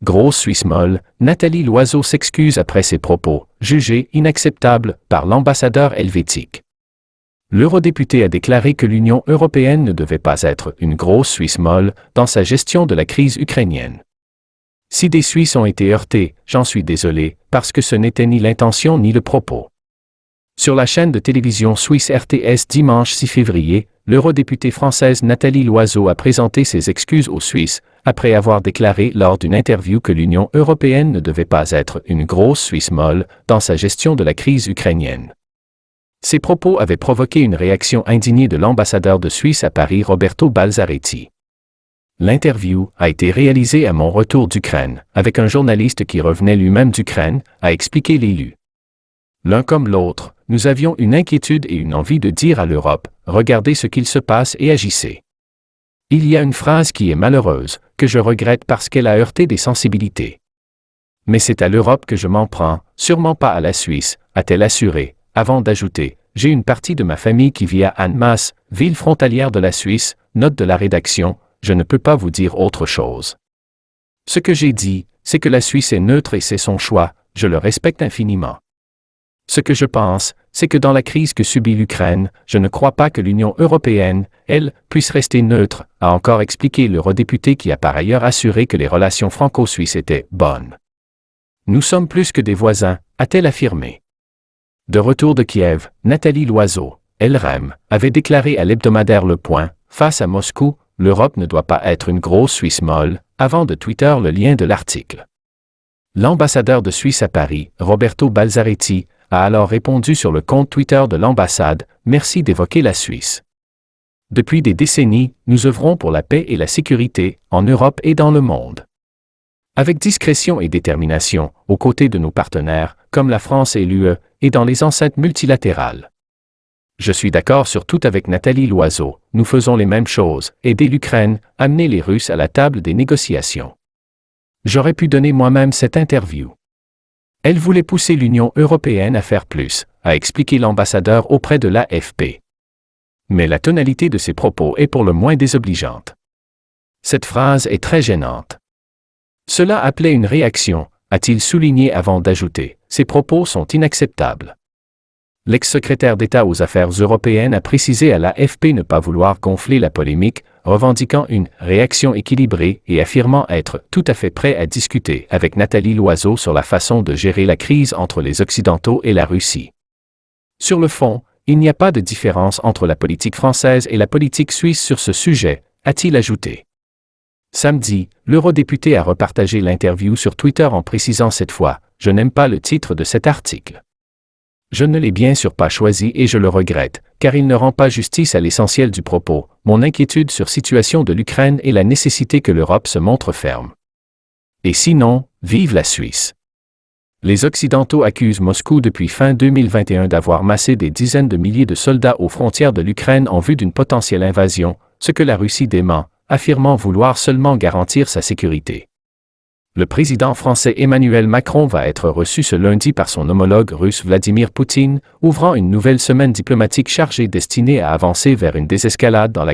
Grosse Suisse molle, Nathalie Loiseau s'excuse après ses propos, jugés inacceptables par l'ambassadeur helvétique. L'eurodéputé a déclaré que l'Union européenne ne devait pas être une grosse Suisse molle dans sa gestion de la crise ukrainienne. Si des Suisses ont été heurtés, j'en suis désolé, parce que ce n'était ni l'intention ni le propos. Sur la chaîne de télévision suisse RTS dimanche 6 février, l'eurodéputée française Nathalie Loiseau a présenté ses excuses aux Suisses, après avoir déclaré lors d'une interview que l'Union européenne ne devait pas être une grosse Suisse molle dans sa gestion de la crise ukrainienne. Ces propos avaient provoqué une réaction indignée de l'ambassadeur de Suisse à Paris Roberto Balzaretti. L'interview a été réalisée à mon retour d'Ukraine, avec un journaliste qui revenait lui-même d'Ukraine, a expliqué l'élu. L'un comme l'autre, nous avions une inquiétude et une envie de dire à l'Europe, regardez ce qu'il se passe et agissez. Il y a une phrase qui est malheureuse, que je regrette parce qu'elle a heurté des sensibilités. Mais c'est à l'Europe que je m'en prends, sûrement pas à la Suisse, a-t-elle assuré, avant d'ajouter, j'ai une partie de ma famille qui vit à Annemasse, ville frontalière de la Suisse, note de la rédaction, je ne peux pas vous dire autre chose. Ce que j'ai dit, c'est que la Suisse est neutre et c'est son choix, je le respecte infiniment. Ce que je pense, c'est que dans la crise que subit l'Ukraine, je ne crois pas que l'Union européenne, elle, puisse rester neutre, a encore expliqué l'eurodéputé qui a par ailleurs assuré que les relations franco-suisses étaient bonnes. Nous sommes plus que des voisins, a-t-elle affirmé. De retour de Kiev, Nathalie Loiseau, LREM, avait déclaré à l'hebdomadaire Le Point, face à Moscou, l'Europe ne doit pas être une grosse Suisse molle, avant de Twitter le lien de l'article. L'ambassadeur de Suisse à Paris, Roberto Balzaretti, a alors répondu sur le compte Twitter de l'ambassade, merci d'évoquer la Suisse. Depuis des décennies, nous œuvrons pour la paix et la sécurité, en Europe et dans le monde. Avec discrétion et détermination, aux côtés de nos partenaires, comme la France et l'UE, et dans les enceintes multilatérales. Je suis d'accord sur tout avec Nathalie Loiseau, nous faisons les mêmes choses, aider l'Ukraine, amener les Russes à la table des négociations. J'aurais pu donner moi-même cette interview. Elle voulait pousser l'Union européenne à faire plus, a expliqué l'ambassadeur auprès de l'AFP. Mais la tonalité de ses propos est pour le moins désobligeante. Cette phrase est très gênante. Cela appelait une réaction, a-t-il souligné avant d'ajouter, ces propos sont inacceptables. L'ex-secrétaire d'État aux Affaires européennes a précisé à l'AFP ne pas vouloir gonfler la polémique, revendiquant une réaction équilibrée et affirmant être tout à fait prêt à discuter avec Nathalie Loiseau sur la façon de gérer la crise entre les Occidentaux et la Russie. Sur le fond, il n'y a pas de différence entre la politique française et la politique suisse sur ce sujet, a-t-il ajouté. Samedi, l'eurodéputé a repartagé l'interview sur Twitter en précisant cette fois « Je n'aime pas le titre de cet article. Je ne l'ai bien sûr pas choisi et je le regrette, car il ne rend pas justice à l'essentiel du propos, mon inquiétude sur la situation de l'Ukraine et la nécessité que l'Europe se montre ferme. Et sinon, vive la Suisse. Les Occidentaux accusent Moscou depuis fin 2021 d'avoir massé des dizaines de milliers de soldats aux frontières de l'Ukraine en vue d'une potentielle invasion, ce que la Russie dément, affirmant vouloir seulement garantir sa sécurité. Le président français Emmanuel Macron va être reçu ce lundi par son homologue russe Vladimir Poutine, ouvrant une nouvelle semaine diplomatique chargée destinée à avancer vers une désescalade dans la